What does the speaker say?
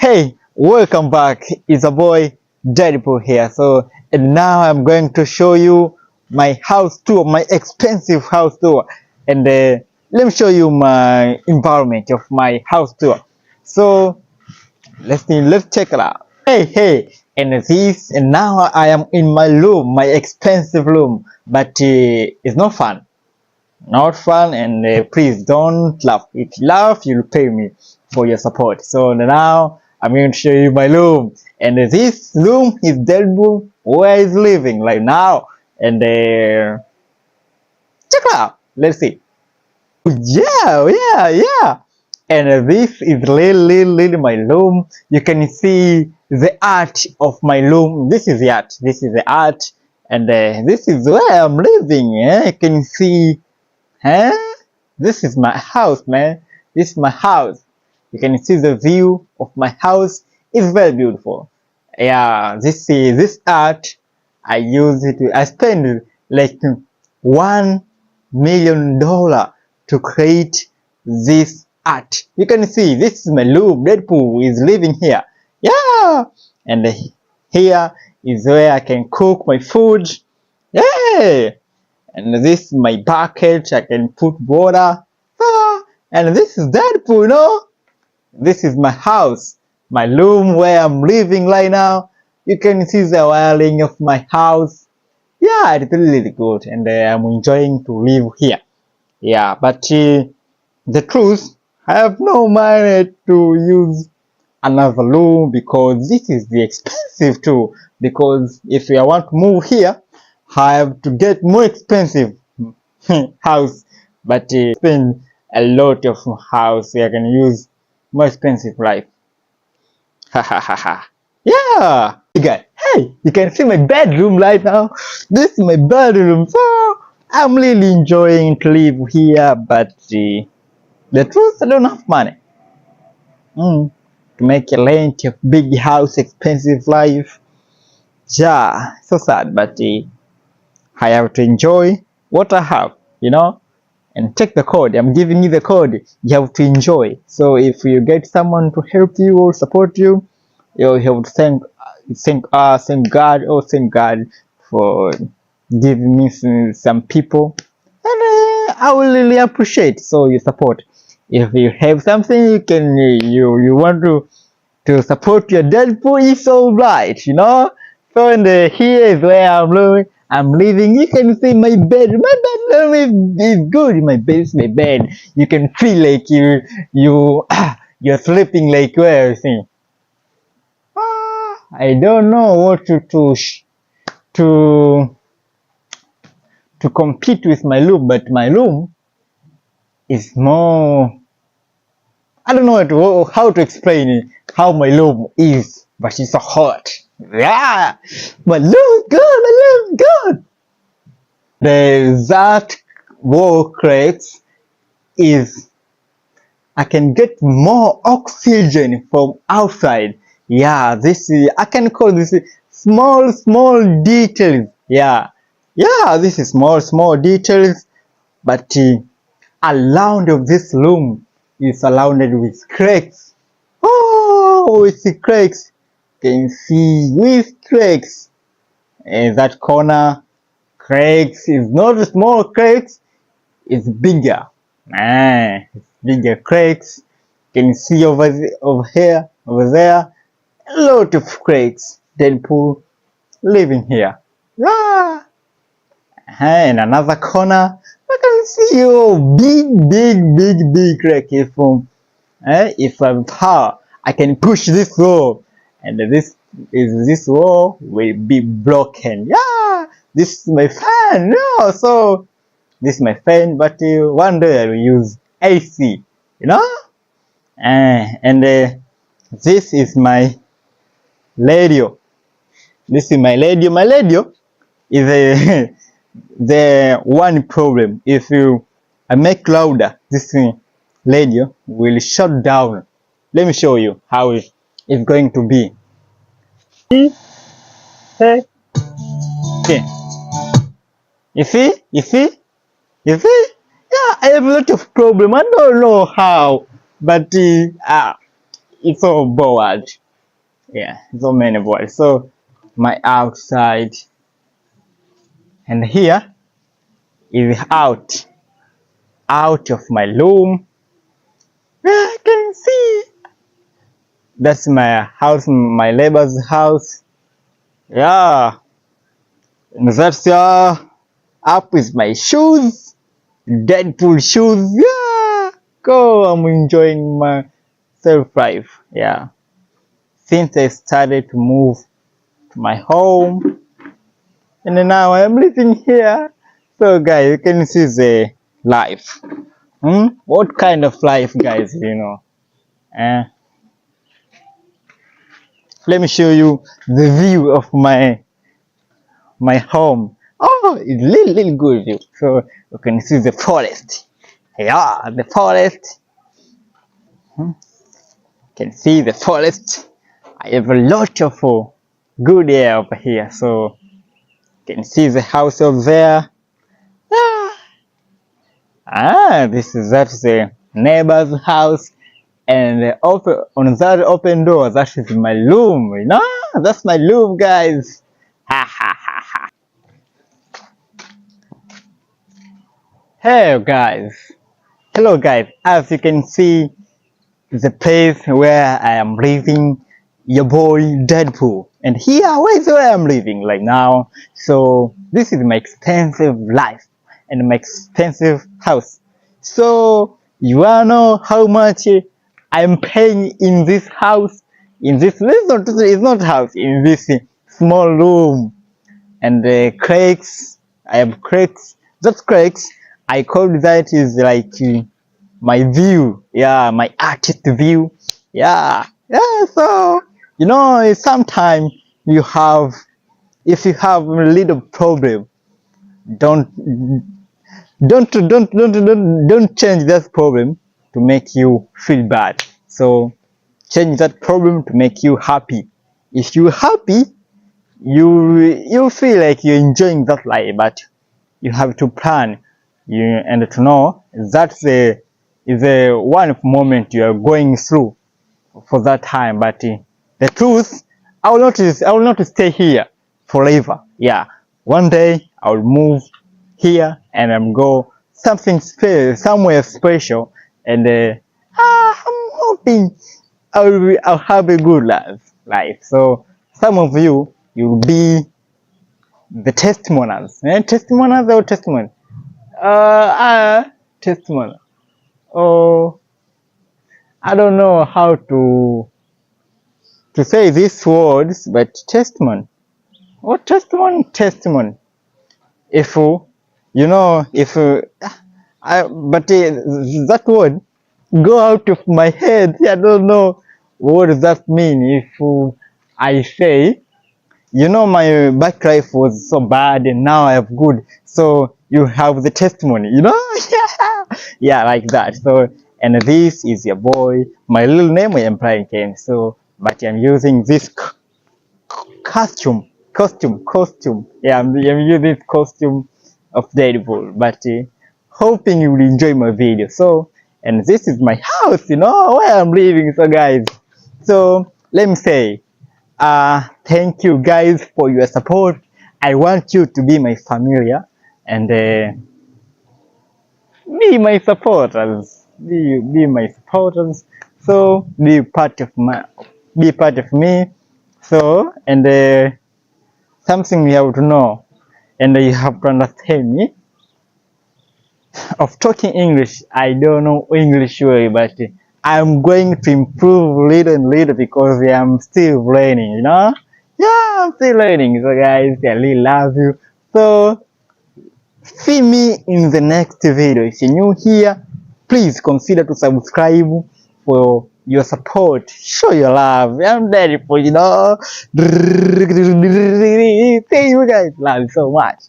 Hey, welcome back. It's a boy Deadpool here. And now I'm going to show you my house tour, my expensive house tour. And let me show you my environment of my house tour. So let's check it out. Hey, and now I am in my room, my expensive room, but it's not fun. Not fun, and please don't laugh. If you laugh, you'll pay me for your support. So now I'm going to show you my room, and this room is Deadpool where he's living right now. And check it out. Let's see. Yeah. And this is really my room. You can see the art of my room. This is the art. This is the art, and this is where I'm living. You can see. Huh? This is my house, man. This is my house. You can see the view of my house. It's very beautiful. Yeah, this art. I use it. I spend like $1 million to create this art. You can see this is my room. Deadpool is living here. Yeah, and here is where I can cook my food. Yeah. And this is my bucket. I can put water. And this is Deadpool, This is my house, my room where I'm living right now. You can see the wiring of my house. Yeah, it's really good, and I'm enjoying to live here. Yeah, but the truth, I have no money to use another room because this is the expensive too. Because if I want to move here, I have to get more expensive house, but spend a lot of house. I can use more expensive life. Yeah, hey, you can see my bedroom right now. This is my bedroom, so I'm really enjoying to live here. But the truth, I don't have money to make a rent of big house, expensive life. Yeah, so sad, but I have to enjoy what I have, and take the code. I'm giving you the code. You have to enjoy. So if you get someone to help you or support you, you have to thank God for giving me some people, and I will really appreciate so your support. If you have something you can you want to support your Deadpool, it's all right, So here is where I'm living. You can see my bed. My bedroom is good. My bed is my bed. You can feel like you're sleeping like where you see. I don't know what to compete with my room, but my room is more. I don't know how to explain it, how my room is, but it's so hot. Yeah, my room is good. My room is good. That wall cracks is I can get more oxygen from outside. Yeah, I can call this small details. Yeah, this is small details, but around of this room is surrounded with cracks. Oh, with the cracks, you can see with cracks. In that corner, cracks is not small cracks, it's bigger. It's bigger cracks. You can see over here, over there, a lot of cracks. Deadpool living here. Ah. In another corner, I can see big crack. If I'm power, I can push this wall, and this wall will be broken. Yeah, this is my fan. No, so this is my fan, but one day I will use AC. And this is my radio. This is my radio. My radio is the one problem. If I make louder, this radio will shut down. Let me show you how it's going to be. Hey. Okay. You see? Yeah, I have a lot of problem. I don't know how, but it's all bored. Yeah, so many bored. So my outside, and here is out of my room. I can see that's my house, my neighbor's house. Yeah, and that's up with my shoes, Deadpool shoes. Yeah, go. I'm enjoying my self life. Yeah, since I started to move to my home, and now I'm living here. So, guys, you can see the life. What kind of life, guys? Uh, let me show you the view of my home. Oh, it's really good view. So you can see the forest. Yeah, the forest. You can see the forest. I have a lot of good air over here. So you can see the house over there. That's the neighbor's house. And on that open door, that is my room. That's my room, guys. Ha ha ha ha. Hey guys. Hello guys. As you can see, the place where I am living, your boy Deadpool. And here is where I'm living right now. So this is my expensive life and my expensive house. So you wanna know how much I'm paying in this house? It's not house, in this small room. And cracks. I have cracks. Those cracks, I call that is like my view. Yeah, my artist view. Yeah. So sometimes if you have a little problem, don't don't change that problem to make you feel bad. So change that problem to make you happy. If you're happy, you feel like you're enjoying that life, but you have to plan and to know that's the one moment you are going through for that time. But the truth, I will not stay here forever. Yeah, one day I will move here and I'm go somewhere special, and I'm hoping I'll have a good life. So some of you will be the testimonials. Testimonials or testimony? Testimony. Oh, I don't know how to say these words, but testimony. What testimony? Testimony. If but that word go out of my head. I don't know what does that mean. If I say, my back life was so bad and now I have good, so you have the testimony. Yeah, like that. So, and this is your boy. My little name I am Brian Kane. So, but I'm using this costume. Yeah, I'm using this costume of Deadpool. But hoping you will enjoy my video. So, and this is my house, where I'm living. So, guys, so let me say, thank you guys for your support. I want you to be my familiar and be my supporters. Be my supporters. So be part of me. So, and something you have to know, and you have to understand me. Of talking English, I don't know English way, but I'm going to improve little and little because I'm still learning, Yeah, I'm still learning. So guys, I really love you. So see me in the next video. If you're new here, please consider to subscribe for your support. Show your love. I'm ready for Thank you guys. Love you so much.